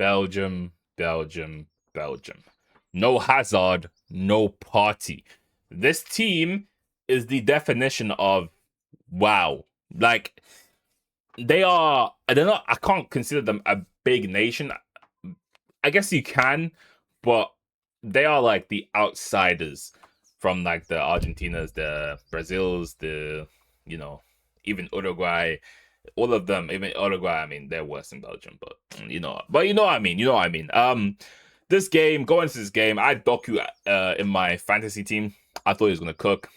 Belgium, Belgium, Belgium. No Hazard, no party. This team is the definition of wow. Like they are, they're not. I can't consider them a big nation. I guess you can, but they are like the outsiders from like the Argentinas, the Brazils, the you know even Uruguay, all of them. Even Uruguay, I mean, they're worse than Belgium, but you know what I mean. You know what I mean. This game, going into this game, I had Doku in my fantasy team. I thought he was gonna cook.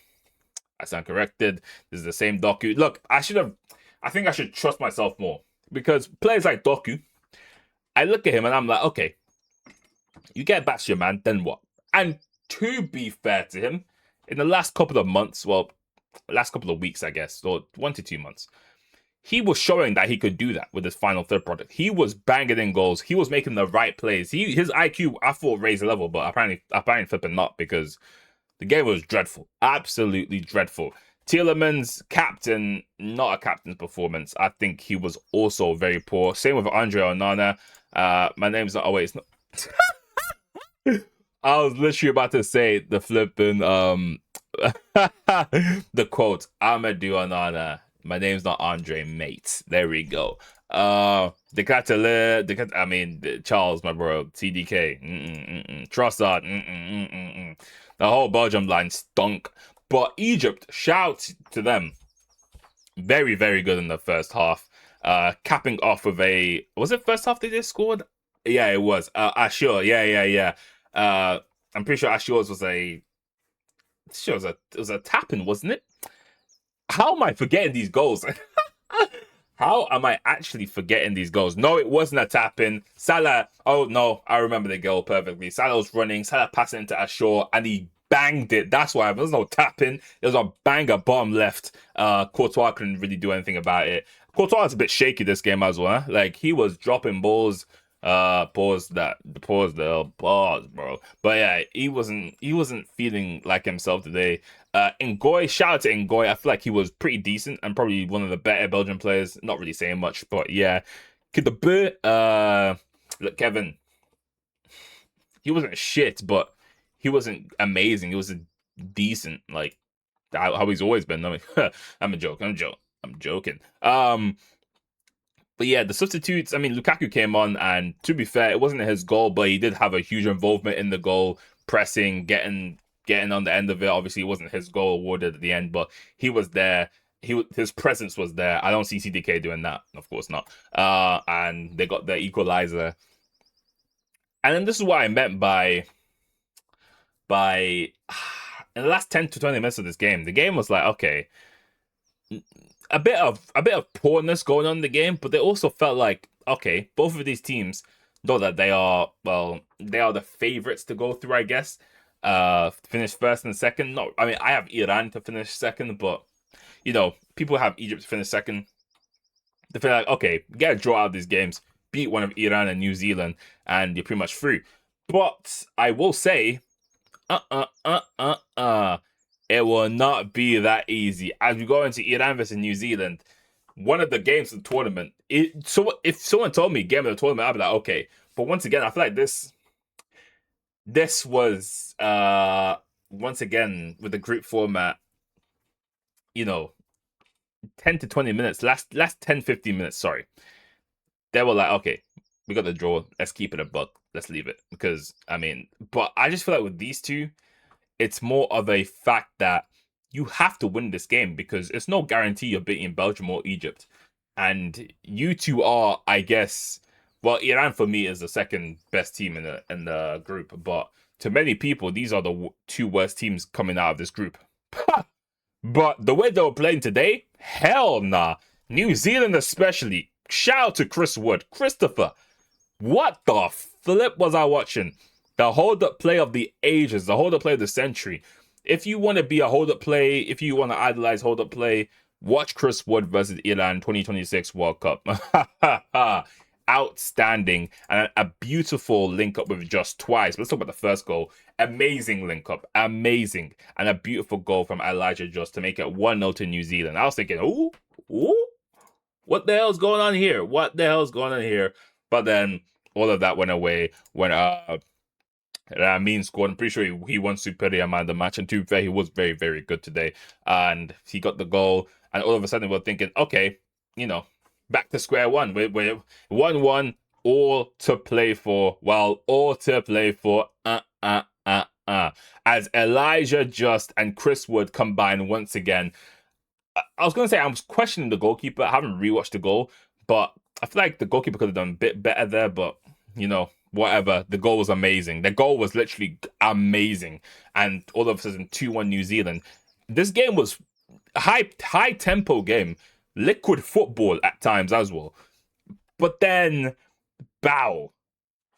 I stand corrected. This is the same Doku. Look, I should have. I think I should trust myself more because players like Doku, I look at him and I'm like, okay, you get back to your man, then what? And to be fair to him, in the last couple of months, well, last couple of weeks, I guess, or 1 to 2 months, he was showing that he could do that with his final third product. He was banging in goals. He was making the right plays. His IQ, I thought, raised a level, but apparently flipping not because the game was dreadful, absolutely dreadful. Tielemans, captain, not a captain's performance. I think he was also very poor. Same with Andre Onana. My name's not. Oh wait, it's not. I was literally about to say the flipping the quote Amadou Onana. My name's not Andre, mate. There we go. I mean Charles, my bro, TDK, Trossard, the whole Belgium line stunk. But Egypt, shout to them. Very, very good in the first half. Capping off with was it first half they just scored? Yeah, it was. Ashur, yeah. I'm pretty sure Ashur's was it was a tapping, wasn't it? How am I forgetting these goals? How am I actually forgetting these goals? No, it wasn't a tap-in. Salah, oh no, I remember the goal perfectly. Salah was running, Salah passing into Ashore, and he banged it. That's why there was no tap-in. It was a banger bottom left. Courtois couldn't really do anything about it. Courtois was a bit shaky this game as well. Huh? Like, he was dropping balls. Pause, bro. But yeah, he wasn't feeling like himself today. Ngoy, shout out to Ngoy. I feel like he was pretty decent and probably one of the better Belgian players. Not really saying much, but yeah. Look, Kevin, he wasn't shit, but he wasn't amazing. He was decent, like how he's always been. I mean, I'm joking. But yeah, the substitutes, I mean, Lukaku came on, and to be fair, it wasn't his goal, but he did have a huge involvement in the goal, pressing, getting on the end of it. Obviously, it wasn't his goal awarded at the end, but he was there. His presence was there. I don't see CDK doing that, of course not. And they got the equalizer. And then this is what I meant by in the last 10 to 20 minutes of this game, the game was like, okay, a bit of poorness going on in the game, but they also felt like, okay, both of these teams know that they are the favorites to go through, I guess. Finish first and second. No, I mean, I have Iran to finish second, but people have Egypt to finish second. They feel like, okay, get a draw out of these games, beat one of Iran and New Zealand, and you're pretty much through. But I will say, it will not be that easy. As we go into Iran versus New Zealand, one of the games of the tournament, if someone told me game of the tournament, I'd be like, okay. But once again, I feel like this was once again with the group format, 10 to 20 minutes, last 10, 15 minutes, sorry. They were like, okay, we got the draw. Let's keep it a buck. Let's leave it. Because, I mean, but I just feel like with these two, it's more of a fact that you have to win this game because it's no guarantee you're beating Belgium or Egypt. And you two are, I guess, well, Iran for me is the second best team in the group. But to many people, these are the two worst teams coming out of this group. But the way they were playing today, hell nah. New Zealand especially. Shout out to Chris Wood. Christopher, what the flip was I watching? The hold-up play of the ages, the hold-up play of the century. If you want to be a hold-up play, if you want to idolize hold-up play, watch Chris Wood versus Iran 2026 World Cup. Outstanding. And a beautiful link-up with just twice. Let's talk about the first goal. Amazing link-up. Amazing. And a beautiful goal from Elijah Just to make it 1-0 to New Zealand. I was thinking, ooh, what the hell's going on here? What the hell's going on here? But then all of that went away when Ramin scored. I'm pretty sure he won Superior Man of the match. And to be fair, he was very, very good today. And he got the goal. And all of a sudden, we're thinking, okay, back to square one. We're 1-1, all to play for. Well, all to play for. As Elijah Just and Chris Wood combine once again. I was going to say I was questioning the goalkeeper. I haven't rewatched the goal, but I feel like the goalkeeper could have done a bit better there, but, whatever. The goal was amazing. The goal was literally amazing. And all of a sudden, 2-1 New Zealand. This game was high tempo game. Liquid football at times as well. But then, bow.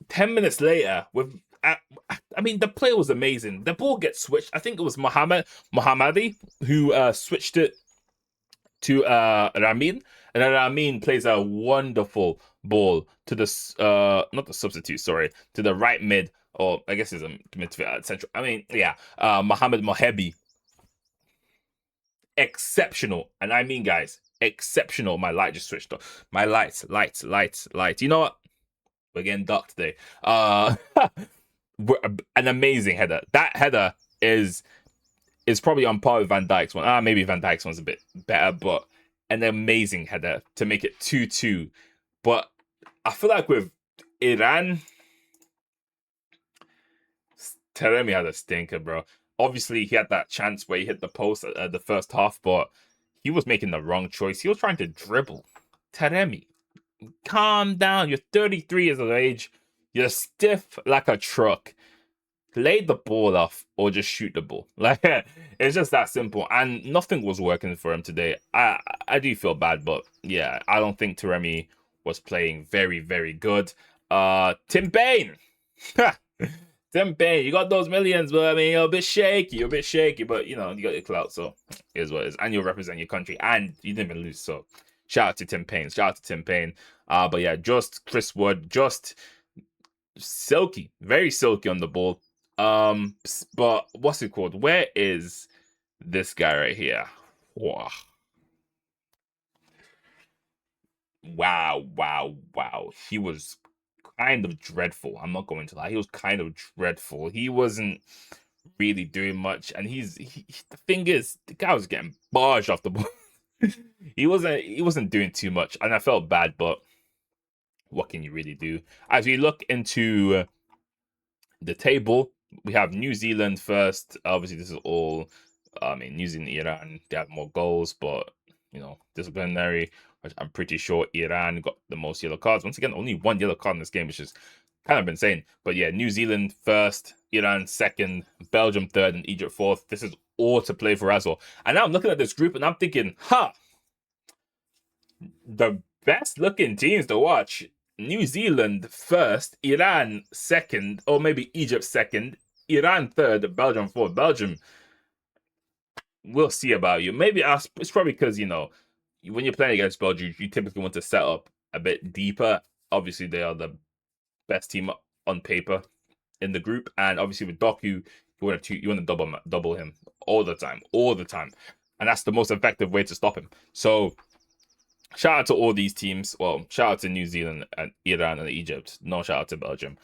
10 minutes later, the play was amazing. The ball gets switched. I think it was Mohammadi who switched it to Ramin, and then Ramin plays a wonderful ball to the not the substitute, sorry, to the right mid, or I guess it's a midfield central. Mohamed Mohebi, exceptional, and I mean, guys, exceptional. My light just switched off. My lights. You know what? We're getting dark today. An amazing header. That header is probably on par with Van Dijk's one. Maybe Van Dijk's one's a bit better, but an amazing header to make it 2-2. But I feel like with Iran, Taremi had a stinker, bro. Obviously, he had that chance where he hit the post at the first half, but he was making the wrong choice. He was trying to dribble. Taremi, calm down. You're 33 years of age. You're stiff like a truck. Lay the ball off or just shoot the ball. Like, it's just that simple. And nothing was working for him today. I do feel bad, but yeah, I don't think Taremi was playing very, very good. Tim Payne. Tim Payne, you got those millions, but I mean, you're a bit shaky, but you got your clout, so here's what it is. And you'll represent your country, and you didn't even lose, so shout out to Tim Payne. But yeah, just Chris Wood, just silky, very silky on the ball. But what's it called? Where is this guy right here? Wow. He was kind of dreadful. I'm not going to lie. He was kind of dreadful. He wasn't really doing much. And the thing is, the guy was getting barged off the ball. He wasn't doing too much. And I felt bad, but what can you really do? As we look into the table, we have New Zealand first. Obviously, this is all, New Zealand, Iran, they have more goals, but, disciplinary. I'm pretty sure Iran got the most yellow cards. Once again, only one yellow card in this game, which is kind of insane. But yeah, New Zealand first, Iran second, Belgium third, and Egypt fourth. This is all to play for as well. And now I'm looking at this group and I'm thinking, the best looking teams to watch. New Zealand first, Iran second, or maybe Egypt second, Iran third, Belgium fourth. Belgium, we'll see about you. Maybe it's probably because, when you're playing against Belgium, you typically want to set up a bit deeper. Obviously, they are the best team on paper in the group. And obviously with Doku, you want to double him all the time. And that's the most effective way to stop him. So shout out to all these teams. Well, shout out to New Zealand and Iran and Egypt. No shout out to Belgium.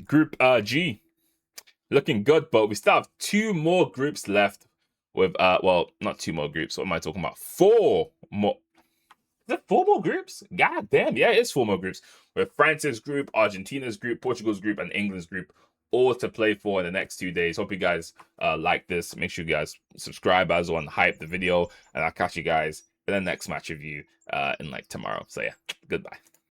Group G looking good, but we still have 2 more groups left with not 2 more groups. What am I talking about? 4 more. Is it 4 more groups? God damn, yeah, it's 4 more groups. With France's group, Argentina's group, Portugal's group, and England's group, all to play for in the next 2 days. Hope you guys like this. Make sure you guys subscribe as well and hype the video, and I'll catch you guys in the next match review in tomorrow. So yeah, goodbye.